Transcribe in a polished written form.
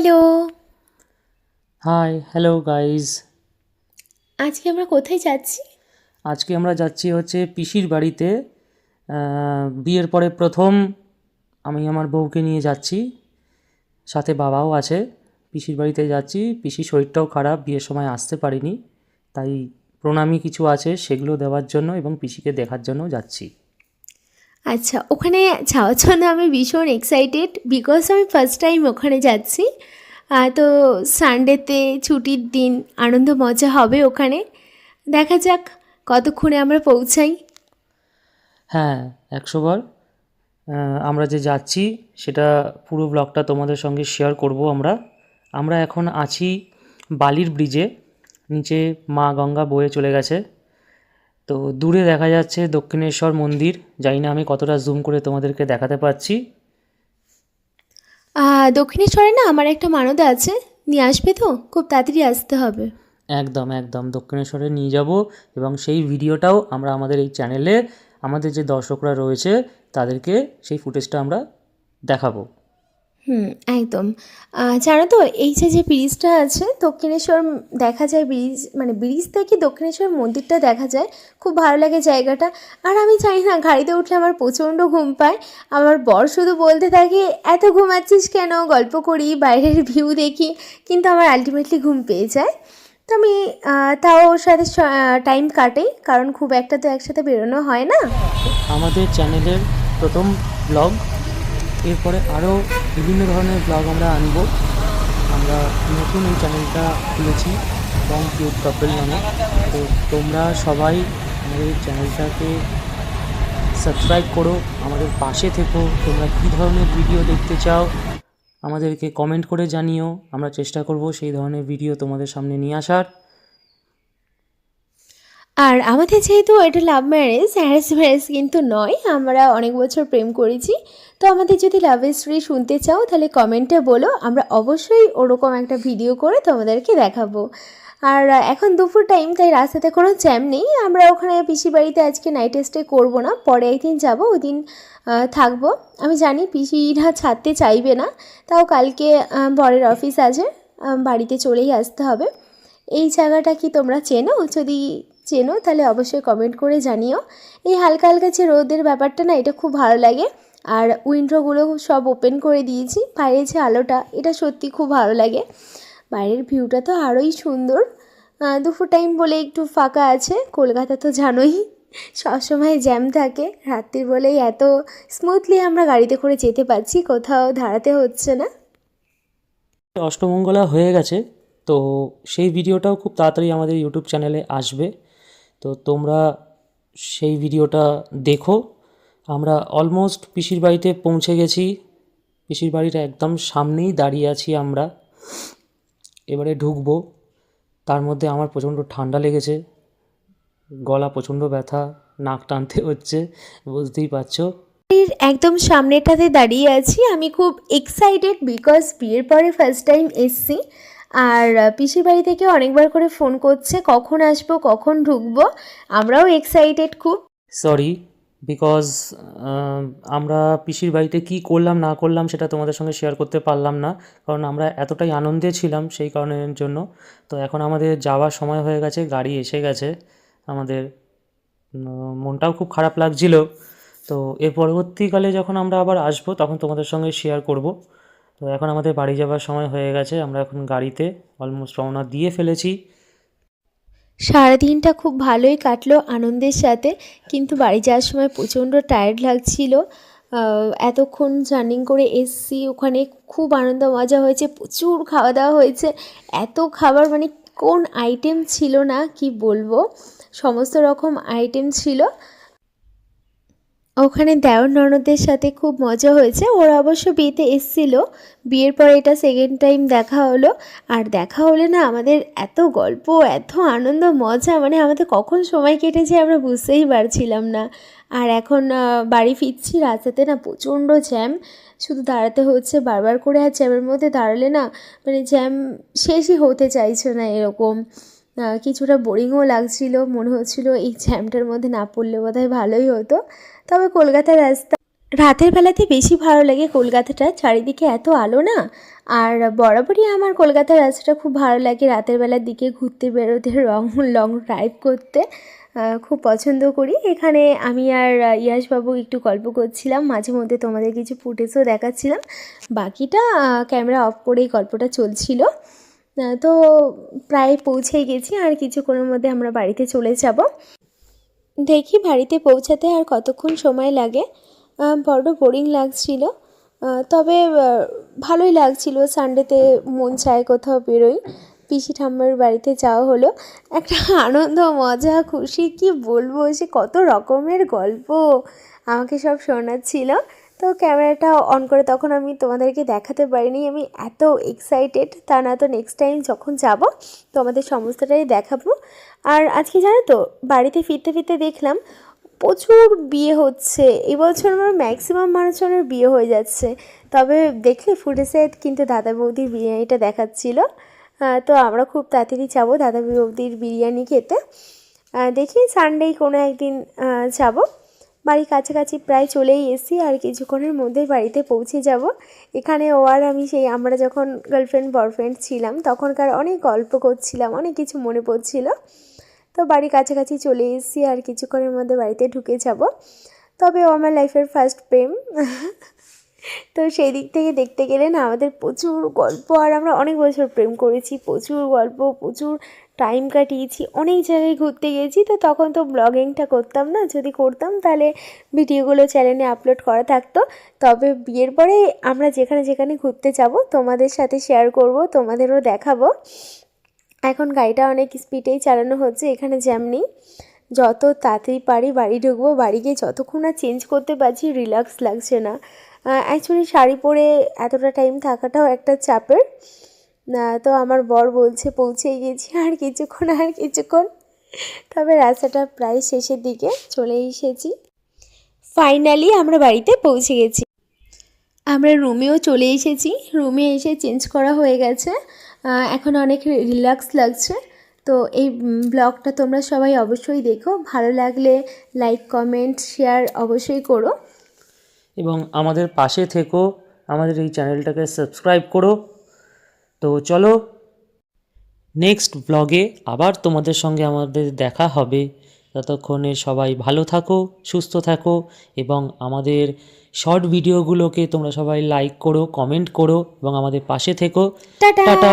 Hello. High, hello guys. আজকে আমরা কোথায় যাচ্ছি? আজকে আমরা যাচ্ছি হচ্ছে পিসির বাড়িতে। বিয়ের পরে প্রথম আমি আমার বউকে নিয়ে যাচ্ছি, সাথে বাবাও আছে। পিসির বাড়িতে যাচ্ছি, পিসির শরীরটাও খারাপ, বিয়ের সময় আসতে পারিনি, তাই প্রণামী কিছু আছে সেগুলো দেওয়ার জন্য এবং পিসিকে দেখার জন্য যাচ্ছি। আচ্ছা, ওখানে যাওয়ার জন্য আমি ভীষণ এক্সাইটেড বিকজ আমি ফার্স্ট টাইম ওখানে যাচ্ছি। তো সানডেতে ছুটির দিন, আনন্দ মজা হবে ওখানে। দেখা যাক কতক্ষণে আমরা পৌঁছাই। হ্যাঁ, 100 বার। আমরা যে যাচ্ছি সেটা পুরো ব্লগটা তোমাদের সঙ্গে শেয়ার করব। আমরা এখন আছি বালির ব্রিজে, নিচে মা গঙ্গা বয়ে চলে গেছে। তো দূরে দেখা যাচ্ছে দক্ষিণেশ্বর মন্দির। জানি না আমি কতটা জুম করে তোমাদেরকে দেখাতে পারছি। দক্ষিণেশ্বরে না আমার একটা মানদ আছে, নিয়ে আসবে তো? খুব তাড়াতাড়ি আসতে হবে। একদম একদম দক্ষিণেশ্বরে নিয়ে যাব, এবং সেই ভিডিওটাও আমরা আমাদের এই চ্যানেলে আমাদের যে দর্শকরা রয়েছে তাদেরকে সেই ফুটেজটা আমরা দেখাবো। একদম। জানো তো এই যে ব্রিজটা আছে দক্ষিণেশ্বর, দেখা যায় ব্রিজ, মানে ব্রিজ থেকে দক্ষিণেশ্বর মন্দিরটা দেখা যায়। খুব ভালো লাগে জায়গাটা। আর আমি জানি না, গাড়িতে উঠলে আমার প্রচণ্ড ঘুম পায়। আমার বর শুধু বলতে থাকে, এত ঘুমাচ্ছিস কেন, গল্প করি, বাইরের ভিউ দেখি, কিন্তু আমার আলটিমেটলি ঘুম পেয়ে যায়। তো আমি তাও ওর সাথে টাইম কাটাই, কারণ খুব একটা তো একসাথে বেরোনো হয় না। আমাদের চ্যানেলের প্রথম ব্লগ, এরপরে আরও বিভিন্ন ধরনের ব্লগ আমরা আনব। আমরা নতুন এই চ্যানেলটা খুলেছি বং কিউট কাপল নামে। তো তোমরা সবাই আমাদের এই চ্যানেলটাকে সাবস্ক্রাইব করো, আমাদের পাশে থেকো। তোমরা কী ধরনের ভিডিও দেখতে চাও আমাদেরকে কমেন্ট করে জানিও, আমরা চেষ্টা করব সেই ধরনের ভিডিও তোমাদের সামনে নিয়ে আসার। আর আমাদের যেহেতু এটা লাভ ম্যারেজ, অ্যারেঞ্জ ম্যারেজ কিন্তু নয়, আমরা অনেক বছর প্রেম করেছি। তো আমাদের যদি লাভ স্টোরি শুনতে চাও তাহলে কমেন্টে বলো, আমরা অবশ্যই ওরকম একটা ভিডিও করে তোমাদেরকে দেখাবো। আর এখন দুপুর টাইম, তাই রাস্তাতে কোনো জ্যাম নেই। আমরা ওখানে পিসি বাড়িতে আজকে নাইট স্টে করবো না, পরে একদিন যাবো, ওই দিন থাকবো। আমি জানি পিসিরা ছাড়তে চাইবে না, তাও কালকে বরের অফিস আছে, বাড়িতে চলেই আসতে হবে। এই জায়গাটা কি তোমরা চেনো? যদি চেনো তাহলে অবশ্যই কমেন্ট করে জানিও। এই হালকা হালকা যে রোদের ব্যাপারটা না, এটা খুব ভালো লাগে। আর উইন্ডোগুলো সব ওপেন করে দিয়েছি, বাইরে যে আলোটা, এটা সত্যি খুব ভালো লাগে। বাইরের ভিউটা তো আরোই সুন্দর। দুপুর টাইম বলে একটু ফাঁকা আছে। কলকাতা তো জানোই সবসময় জ্যাম থাকে, রাত্রির বলেই এত স্মুথলি আমরা গাড়িতে করে যেতে পারছি, কোথাও দাঁড়াতে হচ্ছে না। অষ্টমঙ্গলা হয়ে গেছে, তো সেই ভিডিওটাও খুব তাড়াতাড়ি আমাদের ইউটিউব চ্যানেলে আসবে। তো তোমরা সেই ভিডিওটা দেখো। আমরা অলমোস্ট পিসির বাড়িতে পৌঁছে গেছি। পিসির বাড়িটা একদম সামনেই দাঁড়িয়ে আছি আমরা। এবারে ঢুকবো। তার মধ্যে আমার প্রচণ্ড ঠান্ডা লেগেছে, গলা প্রচণ্ড ব্যথা, নাক টানতে হচ্ছে, বুঝতেই পারছো। এর একদম সামনেটাতে দাঁড়িয়ে আছি। আমি খুব এক্সাইটেড বিকজ বিয়ের পরে ফার্স্ট টাইম এসছি। আর পিসির বাড়ি থেকে অনেকবার করে ফোন করছে, কখন আসবো, কখন ঢুকবো। আমরাও এক্সাইটেড খুব। সরি, বিকজ আমরা পিসির বাড়িতে কী করলাম না করলাম সেটা তোমাদের সঙ্গে শেয়ার করতে পারলাম না, কারণ আমরা এতটাই আনন্দে ছিলাম সেই কারণের জন্য। তো এখন আমাদের যাওয়ার সময় হয়ে গেছে, গাড়ি এসে গেছে আমাদের। মনটাও খুব খারাপ লাগছিল। তো এর পরবর্তীকালে যখন আমরা আবার আসবো তখন তোমাদের সঙ্গে শেয়ার করব। তো এখন আমাদের বাড়ি যাওয়ার সময় হয়ে গেছে, আমরা এখন গাড়িতে অলমোস্ট রওনা দিয়ে ফেলেছি। সারাদিনটা খুব ভালোই কাটলো আনন্দের সাথে, কিন্তু বাড়ি যাওয়ার সময় প্রচণ্ড টায়ার্ড লাগছিল। এতক্ষণ জার্নি করে এসছি, ওখানে খুব আনন্দ মজা হয়েছে, প্রচুর খাওয়া দাওয়া হয়েছে। এত খাবার, মানে কোন আইটেম ছিল না কি বলবো, সমস্ত রকম আইটেম ছিল। ওখানে দেওর ননদের সাথে খুব মজা হয়েছে। ওরা অবশ্য বিয়েতে এসেছিল, বিয়ের পরে এটা সেকেন্ড টাইম দেখা হলো। আর দেখা হলে না আমাদের এত গল্প, এত আনন্দ মজা, মানে আমাদের কখন সময় কেটেছে আমরা বুঝতেই পারছিলাম না। আর এখন বাড়ি ফিরছি, রাস্তাতে না প্রচণ্ড জ্যাম, শুধু দাঁড়াতে হচ্ছে বারবার করে। আর জ্যামের মধ্যে দাঁড়ালে না, মানে জ্যাম শেষই হতে চাইছে না এরকম। কিছুটা বোরিংও লাগছিল, মনে হচ্ছিল এই জ্যামটার মধ্যে না পড়লে বোধহয় ভালোই হতো। তবে কলকাতার রাস্তা রাতের বেলাতে বেশি ভালো লাগে কলকাতাটা, চারিদিকে এত আলো না। আর বরাবরই আমার কলকাতার রাস্তাটা খুব ভালো লাগে রাতের বেলার দিকে ঘুরতে বেরোতে, লং ড্রাইভ করতে খুব পছন্দ করি। এখানে আমি আর ইয়াশবাবু একটু গল্প করছিলাম, মাঝে মধ্যে তোমাদের কিছু ফুটেজও দেখাচ্ছিলাম, বাকিটা ক্যামেরা অফ করেই গল্পটা চলছিল। তো প্রায় পৌঁছেই গেছি, আর কিছুক্ষণের মধ্যে আমরা বাড়িতে চলে যাব। দেখি বাড়িতে পৌঁছাতে আর কতক্ষণ সময় লাগে। বড্ড বোরিং লাগছিল, তবে ভালোই লাগছিল। সানডেতে মন চায় কোথাও বেরোই, পিসি ঠাম্মার বাড়িতে যাওয়া হলো। একটা আনন্দ, মজা, খুশি, কি বলবো, সে কত রকমের গল্প আমাকে সব শোনাচ্ছিল। তো ক্যামেরাটা অন করে তখন আমি তোমাদেরকে দেখাতে পারিনি, আমি এত এক্সাইটেড। তা না তো নেক্সট টাইম যখন যাব তোমাদের সমস্তটাই দেখাবো। আর আজকে জানো তো, বাড়িতে ফিরতে ফিরতে দেখলাম প্রচুর বিয়ে হচ্ছে। এবছর আমার ম্যাক্সিমাম মানুষজনের বিয়ে হয়ে যাচ্ছে। তবে দেখলে ফুটেজে কিন্তু দাদা বৌদির বিরিয়ানিটা দেখাচ্ছিল। তো আমরা খুব তাড়াতাড়ি যাবো দাদা বৌদির বিরিয়ানি খেতে। দেখি সানডেই কোনো একদিন যাব। বাড়ির কাছাকাছি প্রায় চলেই এসেছি, আর কিছুক্ষণের মধ্যেই বাড়িতে পৌঁছে যাব। এখানে ও আর আমি সেই আমরা যখন গার্লফ্রেন্ড বয়ফ্রেন্ড ছিলাম তখনকার অনেক গল্প করছিলাম, অনেক কিছু মনে পড়ছিল। তো বাড়ির কাছাকাছি চলে এসেছি, আর কিছুক্ষণের মধ্যে বাড়িতে ঢুকে যাব। তবে ও আমার লাইফের ফার্স্ট প্রেম। তো সেই দিক থেকে দেখতে গেলে না আমাদের প্রচুর গল্প, আর আমরা অনেক বছর প্রেম করেছি, প্রচুর গল্প, প্রচুর টাইম কাটিয়েছি, অনেক জায়গায় ঘুরতে গেছি। তো তখন তো ব্লগিংটা করতাম না, যদি করতাম তাহলে ভিডিওগুলো চ্যানেলে আপলোড করা থাকতো। তবে বিয়ের পরে আমরা যেখানে যেখানে ঘুরতে যাব তোমাদের সাথে শেয়ার করব, তোমাদেরও দেখাবো। এখন গাড়িটা অনেক স্পিডেই চালানো হচ্ছে, এখানে জ্যাম নেই। যত তাড়াতাড়ি পারি বাড়ি ঢুকবো, বাড়ি গিয়ে যতক্ষণ না চেঞ্জ করতে পারছি রিল্যাক্স লাগছে না। অ্যাকচুয়ালি শাড়ি পরে এতটা টাইম থাকাটাও একটা চাপের। তো আমার বর বলছে পৌঁছেই গেছি, আর কিছুক্ষণ। তবে রাস্তাটা প্রায় শেষের দিকে চলে এসেছি। ফাইনালি আমরা বাড়িতে পৌঁছে গেছি। আমরা রুমেও চলে এসেছি, রুমে এসে চেঞ্জ করা হয়ে গেছে। এখন অনেক রিল্যাক্স লাগছে। তো এই ব্লগটা তোমরা সবাই অবশ্যই দেখো, ভালো লাগলে লাইক, কমেন্ট, শেয়ার অবশ্যই করো। এবং আমাদের পাশে থেকো, আমাদের এই চ্যানেলটাকে সাবস্ক্রাইব করো। তো চলো, নেক্সট ব্লগে আবার তোমাদের সঙ্গে আমাদের দেখা হবে। ততক্ষণে সবাই ভালো থাকো, সুস্থ থাকো, এবং আমাদের শর্ট ভিডিওগুলোকে তোমরা সবাই লাইক করো, কমেন্ট করো, এবং আমাদের পাশে থেকো। টাটা। টাটা।